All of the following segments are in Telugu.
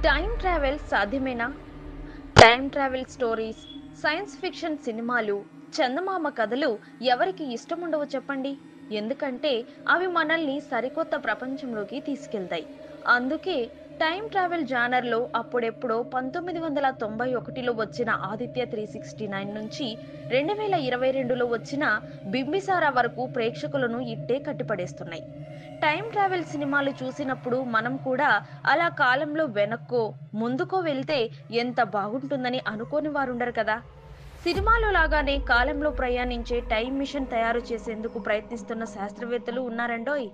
టైం ట్రావెల్ సాధ్యమేనా? Time travel stories, science fiction సినిమాలు, చందమామ కథలు ఎవరికి ఇష్టముండవో చెప్పండి. ఎందుకంటే అవి మనల్ని సరికొత్త ప్రపంచంలోకి తీసుకెళ్తాయి. అందుకే టైం ట్రావెల్ జానర్లో అప్పుడెప్పుడో 1991లో వచ్చిన ఆదిత్య 369 నుంచి 2022లో వచ్చిన బింబిసారా వరకు ప్రేక్షకులను ఇట్టే కట్టిపడేస్తున్నాయి. టైం ట్రావెల్ సినిమాలు చూసినప్పుడు మనం కూడా అలా కాలంలో వెనక్కో ముందుకో వెళ్తే ఎంత బాగుంటుందని అనుకోని వారుండరు కదా. సినిమాలో లాగానే కాలంలో ప్రయాణించే టైం మిషన్ తయారు చేసేందుకు ప్రయత్నిస్తున్న శాస్త్రవేత్తలు ఉన్నారండోయ్.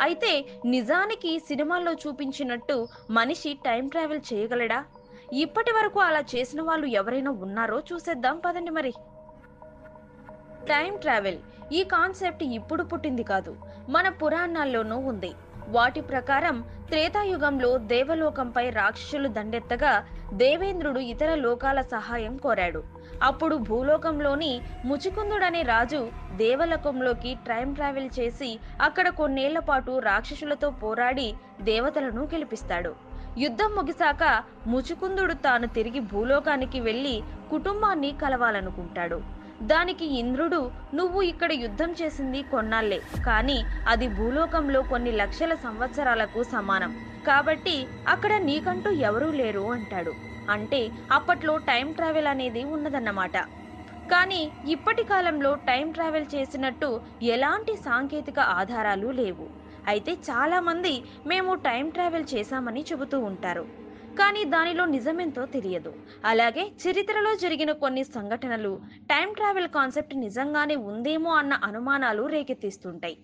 అయితే నిజానికి సినిమాల్లో చూపించినట్టు మనిషి టైం ట్రావెల్ చేయగలడా? ఇప్పటి వరకు అలా చేసిన వాళ్ళు ఎవరైనా ఉన్నారో చూసేద్దాం పదండి మరి. టైం ట్రావెల్ ఈ కాన్సెప్ట్ ఇప్పుడు పుట్టింది కాదు, మన పురాణాల్లోనూ ఉంది. వాటి ప్రకారం త్రేతాయుగంలో దేవలోకంపై రాక్షసులు దండెత్తగా దేవేంద్రుడు ఇతర లోకాల సహాయం కోరాడు. అప్పుడు భూలోకంలోని ముచికుందుడనే రాజు దేవలోకంలోకి టైం ట్రావెల్ చేసి అక్కడ కొన్నేళ్ల పాటు రాక్షసులతో పోరాడి దేవతలను గెలిపిస్తాడు. యుద్ధం ముగిశాక ముచుకుందుడు తాను తిరిగి భూలోకానికి వెళ్లి కుటుంబాన్ని కలవాలనుకుంటాడు. దానికి ఇంద్రుడు, నువ్వు ఇక్కడ యుద్ధం చేసింది కొన్నాళ్లే, కానీ అది భూలోకంలో కొన్ని లక్షల సంవత్సరాలకు సమానం, కాబట్టి అక్కడ నీకంటూ ఎవరూ లేరు అంటాడు. అంటే అప్పట్లో టైం ట్రావెల్ అనేది ఉన్నదన్నమాట. కానీ ఇప్పటి కాలంలో టైం ట్రావెల్ చేసినట్టు ఎలాంటి సాంకేతిక ఆధారాలు లేవు. అయితే చాలా మంది మేము టైం ట్రావెల్ చేశామని చెబుతూ ఉంటారు, కానీ దానిలో నిజమేంతో తెలియదు. అలాగే చరిత్రలో జరిగిన కొన్ని సంఘటనలు టైం ట్రావెల్ కాన్సెప్ట్ నిజంగానే ఉందేమో అన్న అనుమానాలు రేకెత్తిస్తుంటాయి.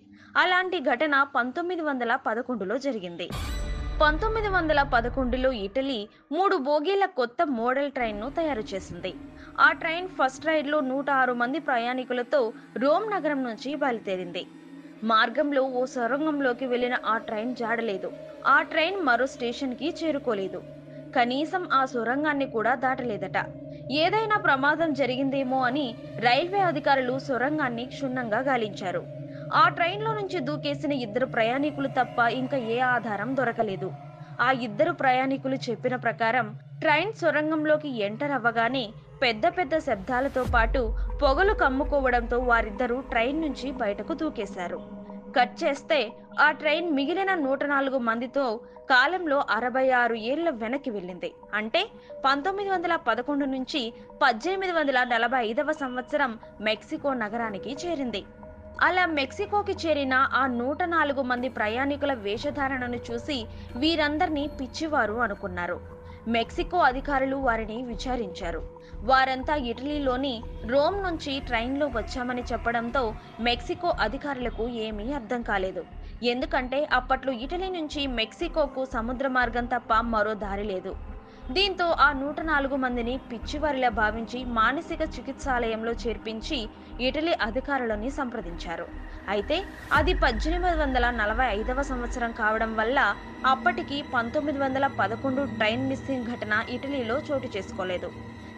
అలాంటి ఘటన 1911లో జరిగింది. 1911లో ఇటలీ 3 బోగీల కొత్త మోడల్ ట్రైన్ను తయారు చేసింది. ఆ ట్రైన్ ఫస్ట్ రైడ్లో 106 మంది ప్రయాణికులతో రోమ్ నగరం నుంచి బయలుదేరింది. మార్గంలో ఓ సొరంగంలోకి వెళ్లిన ఆ ట్రైన్ జాడలేదు. ఆ ట్రైన్ మరో స్టేషన్కి చేరుకోలేదు. కనీసం ఆ సొరంగాన్ని కూడా దాటలేదట. ఏదైనా ప్రమాదం జరిగిందేమో అని రైల్వే అధికారులు సొరంగాన్ని క్షుణ్ణంగా గాలించారు. ఆ ట్రైన్లో నుంచి దూకేసిన 2 ప్రయాణికులు తప్ప ఇంకా ఏ ఆధారం దొరకలేదు. ఆ 2 ప్రయాణికులు చెప్పిన ప్రకారం ట్రైన్ సొరంగంలోకి ఎంటర్ అవ్వగానే పెద్ద పెద్ద శబ్దాలతో పాటు పొగలు కమ్ముకోవడంతో వారిద్దరూ ట్రైన్ నుంచి బయటకు దూకేశారు. కట్ చేస్తే ఆ ట్రైన్ మిగిలిన 104 మందితో కాలంలో 66 ఏళ్ల వెనక్కి వెళ్ళింది. అంటే 1911 నుంచి 1845వ సంవత్సరం మెక్సికో నగరానికి చేరింది. అలా మెక్సికోకి చేరిన ఆ 104 మంది ప్రయాణికుల వేషధారణను చూసి వీరందరినీ పిచ్చివారు అనుకున్నారు. మెక్సికో అధికారులు వారిని విచారించారు. వారంతా ఇటలీలోని రోమ్ నుంచి ట్రైన్లో వచ్చామని చెప్పడంతో మెక్సికో అధికారులకు ఏమీ అర్థం కాలేదు. ఎందుకంటే అప్పట్లో ఇటలీ నుంచి మెక్సికోకు సముద్ర మార్గం తప్ప మరో దారి లేదు. దీంతో ఆ 104 మందిని పిచ్చివారిలా భావించి మానసిక చికిత్సాలయంలో చేర్పించి ఇటలీ అధికారులని సంప్రదించారు. అయితే అది 1845వ సంవత్సరం కావడం వల్ల అప్పటికి 1911 ట్రైన్ మిస్సింగ్ ఘటన ఇటలీలో చోటు చేసుకోలేదు.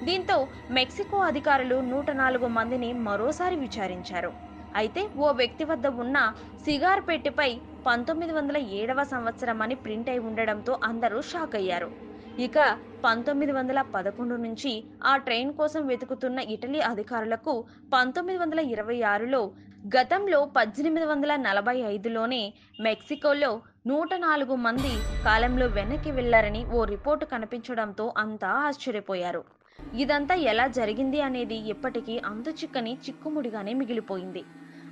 దీంతో మెక్సికో అధికారులు 104 మందిని మరోసారి విచారించారు. అయితే ఓ వ్యక్తి వద్ద ఉన్న సిగార్ పెట్టెపై 1907వ సంవత్సరం అని ప్రింట్ అయి ఉండడంతో అందరూ షాక్ అయ్యారు. ఇక 1911 నుంచి ఆ ట్రైన్ కోసం వెతుకుతున్న ఇటలీ అధికారులకు 1926లో గతంలో 1845లోనే మెక్సికోలో 104 మంది కాలంలో వెనక్కి వెళ్లారని ఓ రిపోర్టు కనిపించడంతో అంతా ఆశ్చర్యపోయారు. ఇదంతా ఎలా జరిగింది అనేది ఇప్పటికీ అంతుచిక్కని చిక్కుముడిగానే మిగిలిపోయింది.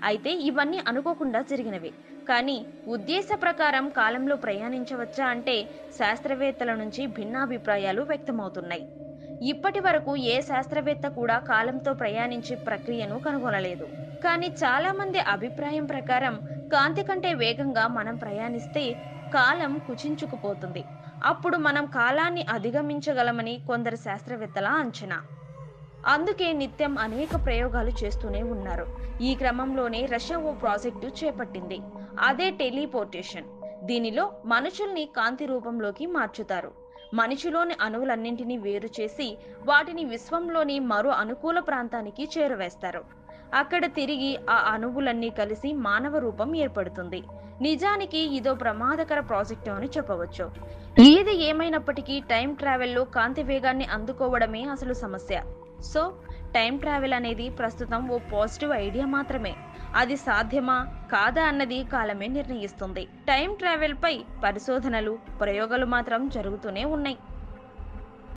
అయితే ఇవన్నీ అనుకోకుండా జరిగినవే, కానీ ఉద్దేశ ప్రకారం కాలంలో ప్రయాణించవచ్చా అంటే శాస్త్రవేత్తల నుంచి భిన్నాభిప్రాయాలు వ్యక్తమవుతున్నాయి. ఇప్పటి వరకు ఏ శాస్త్రవేత్త కూడా కాలంతో ప్రయాణించే ప్రక్రియను కనుగొనలేదు. కానీ చాలా మంది అభిప్రాయం ప్రకారం కాంతి కంటే వేగంగా మనం ప్రయాణిస్తే కాలం కుచించుకుపోతుంది. అప్పుడు మనం కాలాన్ని అధిగమించగలమని కొందరు శాస్త్రవేత్తల అంచనా. అందుకే నిత్యం అనేక ప్రయోగాలు చేస్తూనే ఉన్నారు. ఈ క్రమంలోనే రష్యా ఓ ప్రాజెక్టు చేపట్టింది. అదే టెలిపోర్టేషన్. దీనిలో మనుషుల్ని కాంతి రూపంలోకి మార్చుతారు. మనిషిలోని అణువులన్నింటినీ వేరు చేసి వాటిని విశ్వంలోని మరో అనుకూల ప్రాంతానికి చేరవేస్తారు. అక్కడ తిరిగి ఆ అణువులన్నీ కలిసి మానవ రూపం ఏర్పడుతుంది. నిజానికి ఇదో ప్రమాదకర ప్రాజెక్టు అని చెప్పవచ్చు. ఏది ఏమైనప్పటికీ టైం ట్రావెల్లో కాంతి వేగాన్ని అందుకోవడమే అసలు సమస్య. సో టైం ట్రావెల్ అనేది ప్రస్తుతం ఓ పాజిటివ్ ఐడియా మాత్రమే. అది సాధ్యమా కాదా అన్నది కాలమే నిర్ణయిస్తుంది. టైం ట్రావెల్ పై పరిశోధనలు, ప్రయోగాలు మాత్రం జరుగుతూనే ఉన్నాయి.